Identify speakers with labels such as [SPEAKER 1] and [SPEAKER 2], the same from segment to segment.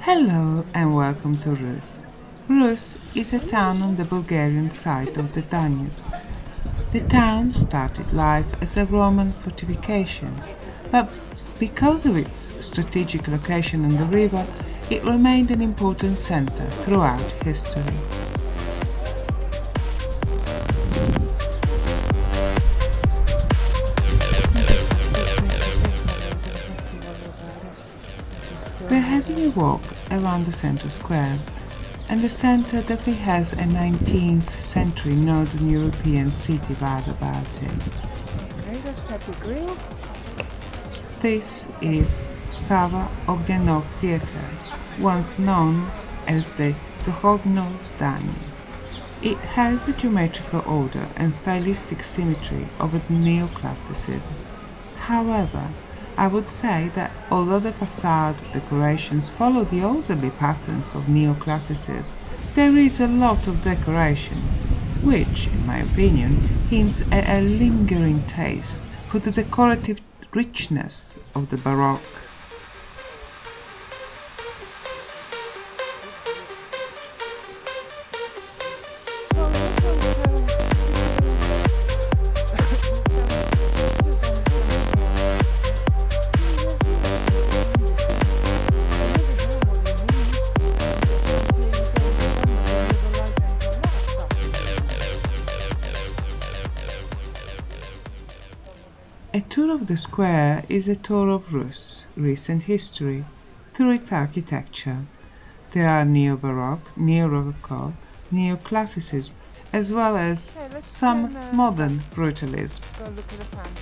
[SPEAKER 1] Hello and welcome to Ruse. Ruse is a town on the Bulgarian side of the Danube. The town started life as a Roman fortification, but because of its strategic location on the river, it remained an important center throughout history. We're having a walk around the central square, and the center definitely has a 19th century Northern European city vibe about it.
[SPEAKER 2] Okay, let's have the grill.
[SPEAKER 1] This is Sava Ognyanov Theatre, once known as the Duhovno Zdanie. It has a geometrical order and stylistic symmetry of Neoclassicism. However, I would say that although the facade decorations follow the orderly patterns of Neoclassicism, there is a lot of decoration, which, in my opinion, hints at a lingering taste for the decorative richness of the Baroque. A tour of the square is a tour of Rus, recent history, through its architecture. There are Neo-Baroque, Neo-Rococo, Neoclassicism, as well as some modern Brutalism.
[SPEAKER 2] Go look at the fountains.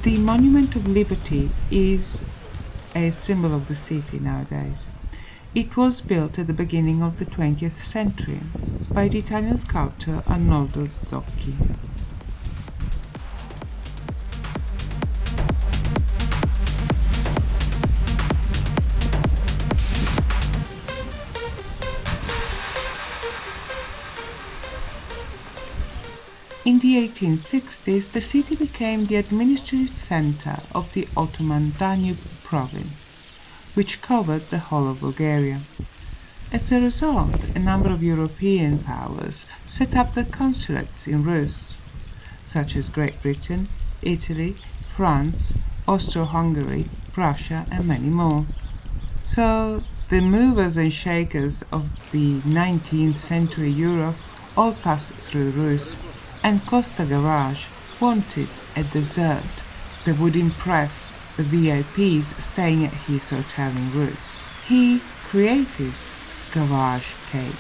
[SPEAKER 1] The Monument of Liberty is a symbol of the city nowadays. It was built at the beginning of the 20th century by the Italian sculptor Arnoldo Zocchi. In the 1860s, the city became the administrative center of the Ottoman Danube Province, which covered the whole of Bulgaria. As a result, a number of European powers set up their consulates in Rus, such as Great Britain, Italy, France, Austro-Hungary, Prussia, and many more. So, the movers and shakers of the 19th century Europe all passed through Rus, and Costa Garash wanted a dessert that would impress the VIPs staying at his hotel in Ruse. He created Garash cake.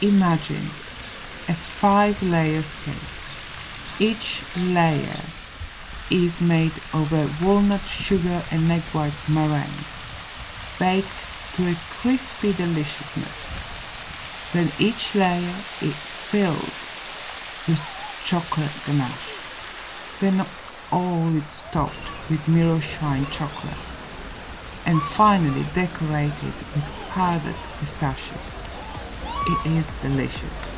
[SPEAKER 1] Imagine a 5-layer cake. Each layer is made of a walnut sugar and egg white meringue, baked to a crispy deliciousness. Then each layer is filled with chocolate ganache. Then all is topped with mirror shine chocolate, and finally decorated with powdered pistachios. It is delicious.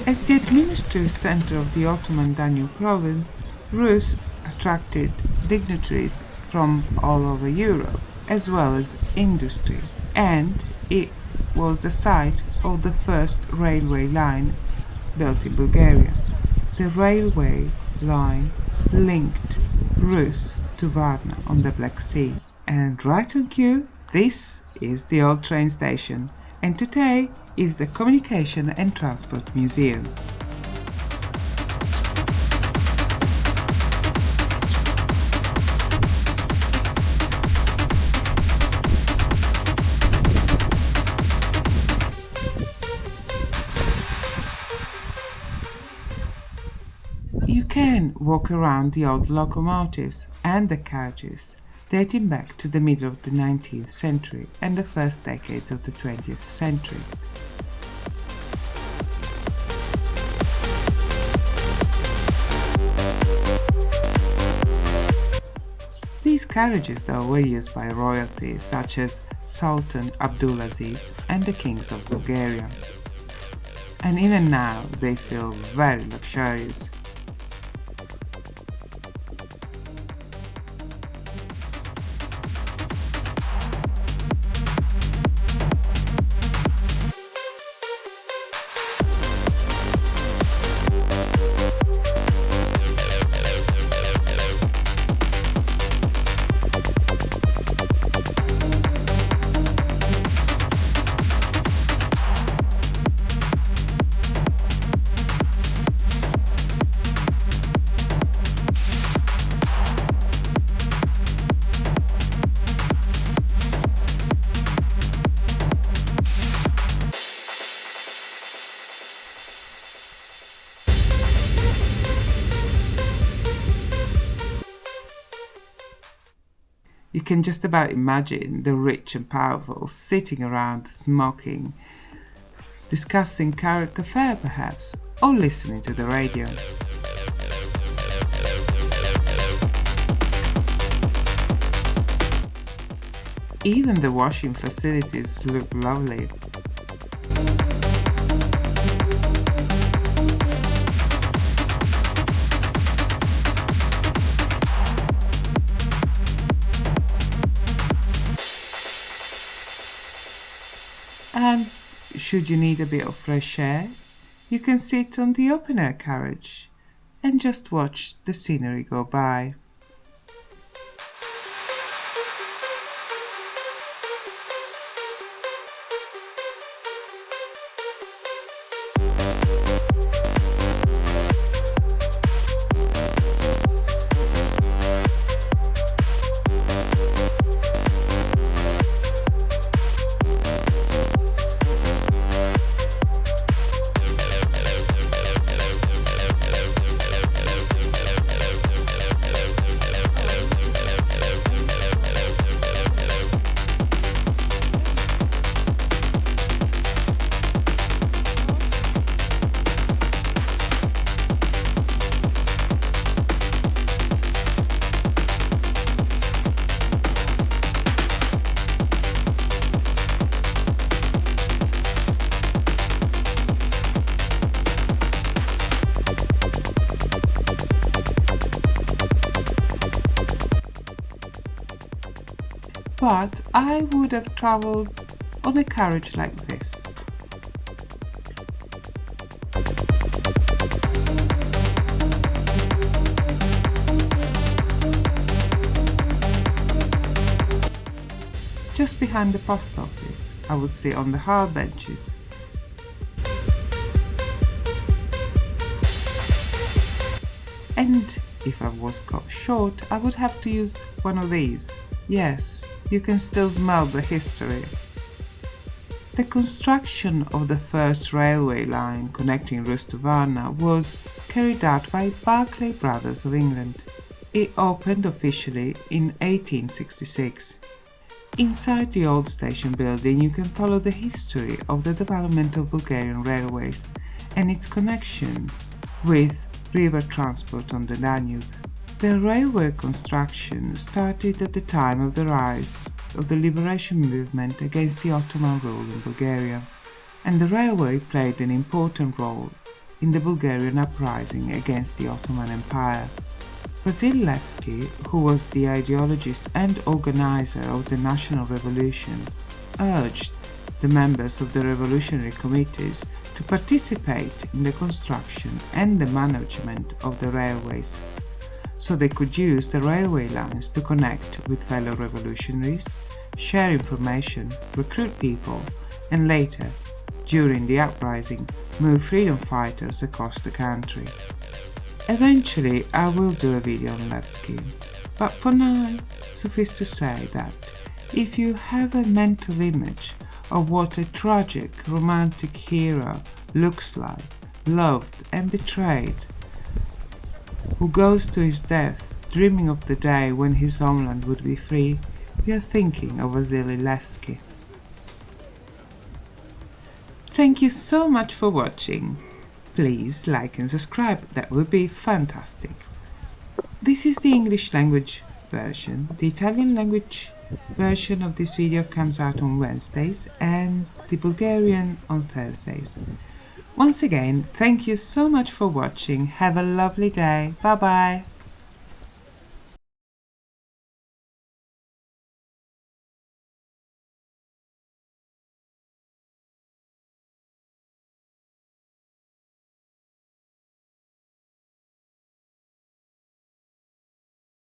[SPEAKER 1] As the administrative center of the Ottoman Danube Province, Ruse attracted dignitaries from all over Europe, as well as industry, and it was the site of the first railway line built in Bulgaria. The railway line linked Ruse to Varna on the Black Sea. And right on cue, this is the old train station, and today is the Communication and Transport Museum. You can walk around the old locomotives and the carriages, dating back to the middle of the 19th century and the first decades of the 20th century. These carriages, though, were used by royalty such as Sultan Abdulaziz and the kings of Bulgaria. And even now they feel very luxurious. You can just about imagine the rich and powerful sitting around smoking, discussing current affair perhaps, or listening to the radio. Even the washing facilities look lovely. And should you need a bit of fresh air, you can sit on the open air carriage and just watch the scenery go by. But I would have travelled on a carriage like this. Just behind the post office, I would sit on the hard benches. And if I was caught short, I would have to use one of these. Yes, you can still smell the history. The construction of the first railway line connecting Ruse to Varna was carried out by Barkley Brothers of England. It opened officially in 1866. Inside the old station building you can follow the history of the development of Bulgarian railways and its connections with river transport on the Danube. The railway construction started at the time of the rise of the liberation movement against the Ottoman rule in Bulgaria, and the railway played an important role in the Bulgarian uprising against the Ottoman Empire. Vasilevsky, who was the ideologist and organizer of the National Revolution, urged the members of the revolutionary committees to participate in the construction and the management of the railways, so they could use the railway lines to connect with fellow revolutionaries, share information, recruit people, and later, during the uprising, move freedom fighters across the country. Eventually, I will do a video on Levski, but for now, suffice to say that if you have a mental image of what a tragic romantic hero looks like, loved and betrayed, who goes to his death dreaming of the day when his homeland would be free, you are thinking of Vasily Levski. Thank you so much for watching. Please like and subscribe, that would be fantastic. This is the English language version. The Italian language version of this video comes out on Wednesdays and the Bulgarian on Thursdays. Once again, thank you so much for watching. Have a lovely day. Bye bye.